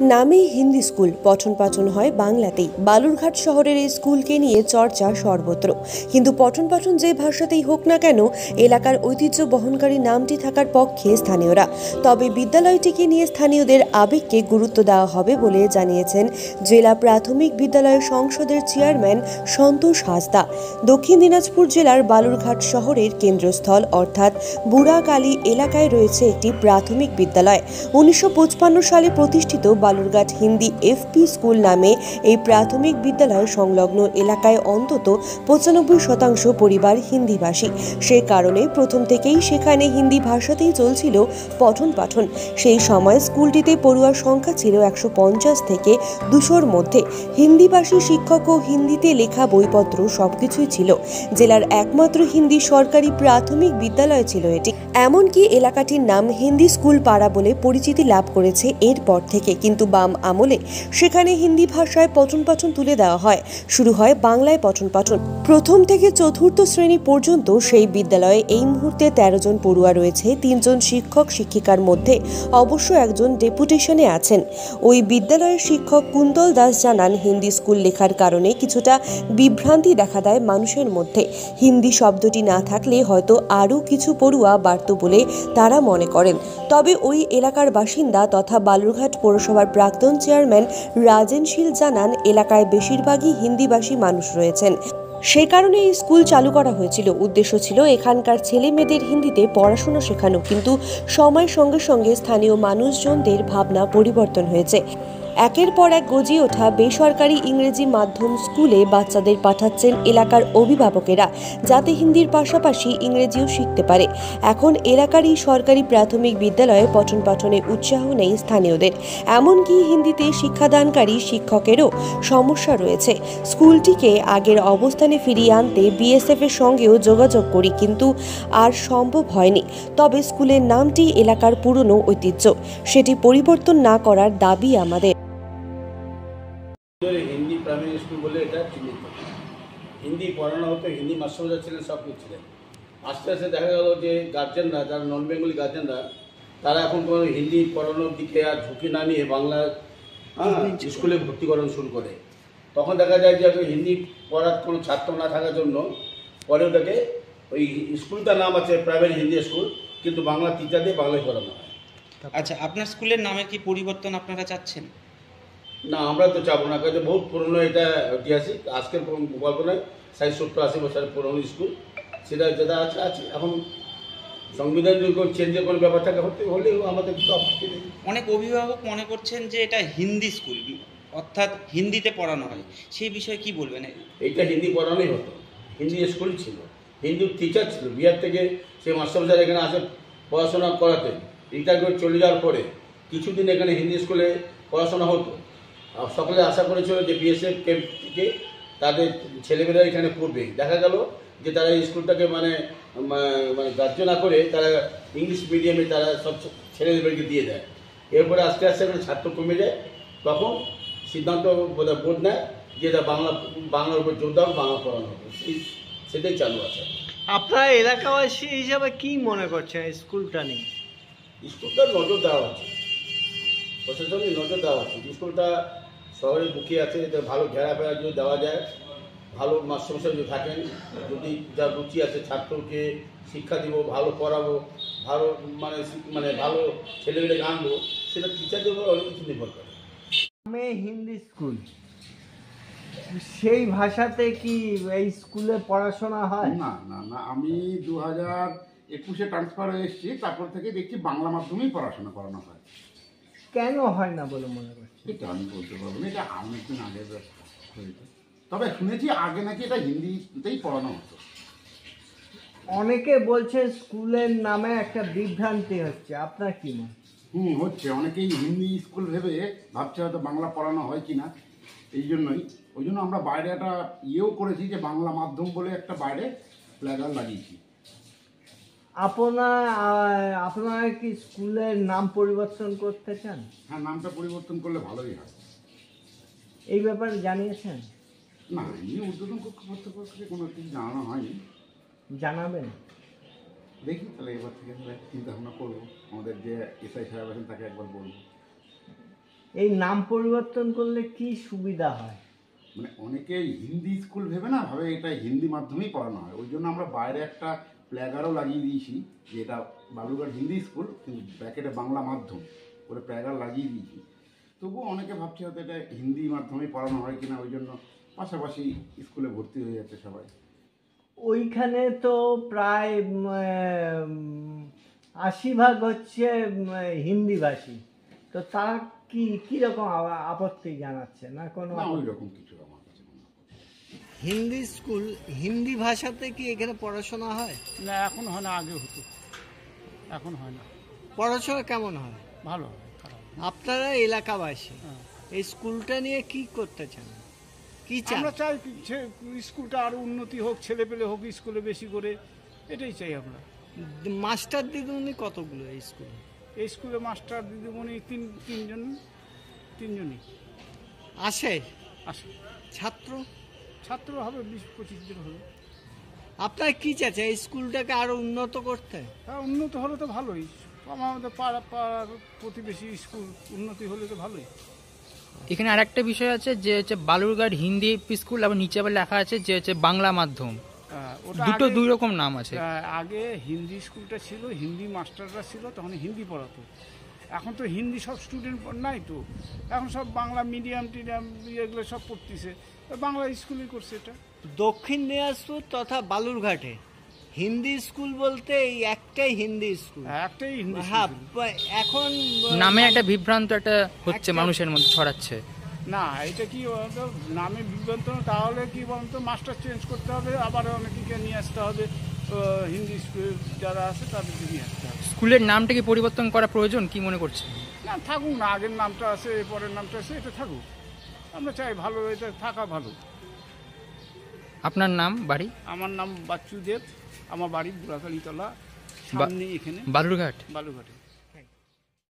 নামেই হিন্দি স্কুল, পঠন পাঠন হয় বাংলাতেই। বালুরঘাট শহরের এই স্কুলকে নিয়ে চর্চা সর্বত্র, কিন্তু পঠন পাঠন যে ভাষাতেই হোক না কেন, এলাকার ঐতিহ্য বহনকারী নামটি থাকার পক্ষে স্থানীয়রা। তবে বিদ্যালয়টিকে নিয়ে স্থানীয়দের আবেগকে গুরুত্ব দেওয়া হবে বলে জানিয়েছেন জেলা প্রাথমিক বিদ্যালয় সংসদের চেয়ারম্যান সন্তোষ হাসদা। দক্ষিণ দিনাজপুর জেলার বালুরঘাট শহরের কেন্দ্রস্থল অর্থাৎ বুড়াকালী এলাকায় রয়েছে একটি প্রাথমিক বিদ্যালয়। 1955 সালে প্রতিষ্ঠিত বালুরঘাট হিন্দি এফপি স্কুল নামে এই প্রাথমিক বিদ্যালয় সংলগ্ন এলাকায় অন্তত 95% পরিবার হিন্দিভাষী। সে কারণে প্রথম থেকেই সেখানে হিন্দি ভাষাতেই চলছিল পঠন পাঠন। সেই সময় স্কুলটিতে পড়ুয়ার সংখ্যা ছিল 150 থেকে 200-র মধ্যে। হিন্দিভাষী শিক্ষক ও হিন্দিতে লেখা বইপত্র সবকিছুই ছিল। জেলার একমাত্র হিন্দি সরকারি প্রাথমিক বিদ্যালয় ছিল এটি। এমনকি এলাকাটির নাম হিন্দি স্কুল পাড়া বলে পরিচিতি লাভ করেছে এরপর থেকে। কিন্তু বাম আমলে সেখানে হিন্দি ভাষায় পঠন পাঠন তুলে দেওয়া হয়, শুরু হয় বাংলায় পঠন পাঠন। প্রথম থেকে চতুর্থ শ্রেণী পর্যন্ত সেই বিদ্যালয়ে এই মুহূর্তে 13 জন পড়ুয়া রয়েছে। 3 জন শিক্ষক শিক্ষিকার মধ্যে অবশ্য একজন ডেপুটেশনে আছেন। ওই বিদ্যালয়ের শিক্ষক কুন্তল দাস জানান, হিন্দি স্কুল লেখার কারণে কিছুটা বিভ্রান্তি দেখা দেয় মানুষের মধ্যে। হিন্দি শব্দটি না থাকলে হয়তো আরও কিছু পড়ুয়া বাড়ত বলে তারা মনে করেন। তবে ওই এলাকার বাসিন্দা তথা বালুরঘাট পৌরসভার প্রাক্তন চেয়ারম্যান রাজেন শীল জানান, এলাকায় বেশিরভাগই হিন্দিভাষী মানুষ রয়েছেন। সে কারণে এই স্কুল চালু করা হয়েছিল। উদ্দেশ্য ছিল এখানকার ছেলে মেয়েদের হিন্দিতে পড়াশোনা শেখানো, কিন্তু সময়ের সঙ্গে সঙ্গে স্থানীয় মানুষজনদের ভাবনা পরিবর্তন হয়েছে। একের পর এক গজিয়ে ওঠা বেসরকারি ইংরেজি মাধ্যম স্কুলে বাচ্চাদের পাঠাচ্ছেন এলাকার অভিভাবকেরা, যাতে হিন্দির পাশাপাশি ইংরেজিও শিখতে পারে। এখন এলাকার এই সরকারি প্রাথমিক বিদ্যালয়ে পঠন পাঠনে উৎসাহ নেই স্থানীয়দের। এমনকি হিন্দিতে শিক্ষাদানকারী শিক্ষকেরও সমস্যা রয়েছে। স্কুলটিকে আগের অবস্থানে ফিরিয়ে আনতে বিএসএফ এর সঙ্গেও যোগাযোগ করি, কিন্তু আর সম্ভব হয়নি। তবে স্কুলের নামটি এলাকার পুরনো ঐতিহ্য, সেটি পরিবর্তন না করার দাবি আমাদের। হিন্দি প্রাইমারি স্কুল বলে এটা চিহ্নিত। হিন্দি পড়ানো হতো, হিন্দি মাস্টাররা ছিলেন, সব কিছু ছিলেন। আস্তে আস্তে দেখা গেল যে গার্জেনরা, যারা নন বেঙ্গলি গার্জেনরা, তারা এখন কোনো হিন্দি পড়ানোর দিকে আর ঝুঁকি না নিয়ে বাংলা স্কুলে ভর্তিকরণ শুরু করে। তখন দেখা যায় যে হিন্দি পড়ার কোনো ছাত্র না থাকার জন্য পরে ওটাকে ওই স্কুলটার নাম আছে প্রাইমারি হিন্দি স্কুল, কিন্তু বাংলা টিচার দিয়ে বাংলায় পড়ানো হয়। আচ্ছা, আপনার স্কুলের নামে কি পরিবর্তন আপনারা চাচ্ছেন? না, আমরা তো চাবো না, কারণ বহুত পুরনো, এটা ঐতিহাসিক। আজকের গল্প নয়, 60-70-80 বছরের পুরনো স্কুল। সেটা যেটা আছে আছে। এখন সংবিধান যদি কোনো চেঞ্জের কোনো ব্যাপার থাকে হলেও আমাদের তো আপত্তি নেই। অনেক অভিভাবক মনে করছেন যে এটা হিন্দি স্কুল, অর্থাৎ হিন্দিতে পড়ানো হয়, সেই বিষয়ে কি বলবেন? এইটা হিন্দি পড়ানোই হতো, হিন্দি স্কুল ছিল, হিন্দি টিচার ছিল। বিহার থেকে সে মাস্টারমশাই এখানে আসে পড়াশোনা করাতেন। রিটায়ার করে চলে যাওয়ার পরে কিছুদিন এখানে হিন্দি স্কুলে পড়াশোনা হতো। সকলে আশা করেছিল যে বিএসএফ ক্যাম্প থেকে তাদের ছেলেমেয়েরা এখানে পড়বে। দেখা গেল যে তারা এই স্কুলটাকে মানে গ্রাহ্য না করে তারা ইংলিশ মিডিয়ামে তারা সব ছেলেমেয়েদেরকে দিয়ে দেয়। এরপরে আস্তে আস্তে এখানে ছাত্র কমে যায়। তখন সিদ্ধান্ত বোধ নেয় যে এটা বাংলার উপর জোর দেওয়া, বাংলা পড়ানো হবে, সেটাই চালু আছে। আপনার এলাকাবাসী হিসাবে কি মনে করছেন স্কুলটা নিয়ে? স্কুলটার নজর দেওয়া হচ্ছে, প্রশাসনের নজর দেওয়া হচ্ছে। স্কুলটা শহরের বুকে আছে, এতে ভালো ঘেরাফেরা যদি দেওয়া যায়, ভালো মাস্টারমশাই যদি থাকেন, যদি যার রুচি আছে ছাত্রকে শিক্ষা দিব, ভালো পড়াবো, ভালো মানে ভালো ছেলেমেয়েকে আনবো, সেটা টিচারদের উপর অনেক কিছু নির্ভর করে। হিন্দি স্কুল, সেই ভাষাতে কি এই স্কুলে পড়াশোনা হয়? না না না, আমি 2021-এ ট্রান্সফার হয়ে এসেছি, তারপর থেকে দেখছি বাংলা মাধ্যমেই পড়াশোনা করানো হয়। কেন হয় না বলে মনে করছি? এটা আমি বলতে পারবো না, এটা অনেকদিন আগে হয়েছে। তবে শুনেছি আগে নাকি এটা হিন্দিতেই পড়ানো হতো। অনেকে বলছে স্কুলের নামে একটা বিভ্রান্তি হচ্ছে, আপনার কি মনে? হচ্ছে, অনেকেই হিন্দি স্কুল ভেবে ভাবছে হয়তো বাংলা পড়ানো হয় কি না। ওই জন্য আমরা বাইরে একটা ইয়েও করেছি যে বাংলা মাধ্যম বলে একটা বাইরে ফ্ল্যাগার লাগিয়েছি। আপনারা কি স্কুলের নাম পরিবর্তন করতে চান? হ্যাঁ, নামটা পরিবর্তন করলে ভালোই হয়। এই ব্যাপারে জানিয়েছেন? না, এমনি উদ্বোধন কর্তৃপক্ষকে কোনো কিছু জানানো হয়নি। জানাবেন? দেখি তাহলে এবার থেকে চিন্তা ভাবনা করবো, আমাদের যে এসআই সাহেব আছেন তাকে একবার বলবো। এই নাম পরিবর্তন করলে কি সুবিধা হয়? মানে অনেকেই হিন্দি স্কুল ভেবে না ভাবে এটা হিন্দি মাধ্যমেই পড়ানো হয়, ওই জন্য আমরা বাইরে একটা প্ল্যাগারও লাগিয়ে দিয়েছি যে এটা বালুরঘাট হিন্দি স্কুল কিন্তু ব্র্যাকেটে বাংলা মাধ্যম করে প্ল্যাগার লাগিয়ে দিয়েছি। তবুও অনেকে ভাবছে হয়তো এটা হিন্দি মাধ্যমেই পড়ানো হয় কিনা, ওই জন্য পাশাপাশি স্কুলে ভর্তি হয়ে যাচ্ছে সবাই। ওইখানে তো প্রায় 80% হচ্ছে হিন্দিভাষী, তো তারা কীরকম আপত্তি জানাচ্ছে না? কোনো না, ওই রকম কিছু আমার কাছে মনে হয় না। হিন্দি স্কুল হিন্দি ভাষাতে কি এখানে পড়াশোনা হয়? না, এখন হয় না, আগে হতো, এখন হয় না। পড়াশোনা কেমন হয়? ভালো হয়, খারাপ না। আপনারা এলাকাবাসী হ্যাঁ। এই স্কুলটা নিয়ে কি করতে চান, কি চান? আমরা চাই যে স্কুলটা আরো উন্নতি হোক, ছেলে পেলে হোক স্কুলে বেশি করে, এটাই চাই আমরা। মাস্টার দিদিমণি কতগুলো এই স্কুলে? এই স্কুলে মাস্টার দিদিমণি তিনজনই আসে। আসে। ছাত্র হবে 20-25 জন হবে। আপনারা কি চাচ্ছেন এই স্কুলটাকে আরো উন্নত করতে? হ্যাঁ, উন্নত হলে তো ভালোই, আমাদের পাড়ার প্রতিবেশী স্কুল উন্নতি হলে তো ভালোই। এখানে আরেকটা বিষয় আছে যে হচ্ছে বালুরঘাট হিন্দি স্কুল, আবার নিচে আবার লেখা আছে যে হচ্ছে বাংলা মাধ্যম, দুটো দুই রকম নাম আছে। আগে হিন্দি স্কুলটা ছিল, হিন্দি মাস্টাররা ছিল, তখন হিন্দি পড়াতো। এখন তো হিন্দি সব স্টুডেন্ট নাই, তো এখন সব বাংলা মিডিয়াম টিডিয়াম এগুলো সব পড়তেছে, বাংলা স্কুলই করছে এটা। দক্ষিণ দিনাজপুর তথা বালুরঘাটে হিন্দি স্কুল বলতে এই একটাই হিন্দি স্কুল, একটাই হিন্দি হ্যাঁ। স্কুল। এখন নামে একটা বিভ্রান্ত একটা হচ্ছে, মানুষের মধ্যে ছড়াচ্ছে। না, এটা কি বলতো, নামে বিভ্রান্ত না, তাহলে কি বলতো মাস্টার চেঞ্জ করতে হবে, আবার অনেকে নিয়ে আসতে হবে, হিন্দি স্কুল যারা আছে তাদেরকে নিয়ে আসতে হবে। স্কুলের নামটা কি পরিবর্তন করা প্রয়োজন, কি মনে করছেন? না, থাকুক না, আগের নামটা আছে, পরের নামটা আছে, এটা থাকুক, আমরা চাই ভালো, এটা থাকা ভালো। আপনার নাম, বাড়ি? আমার নাম বাচ্চু দেব, আমার বাড়ি বুড়াকালীতলা, সামনে এখানে বালুরঘাট। বালুরঘাটে।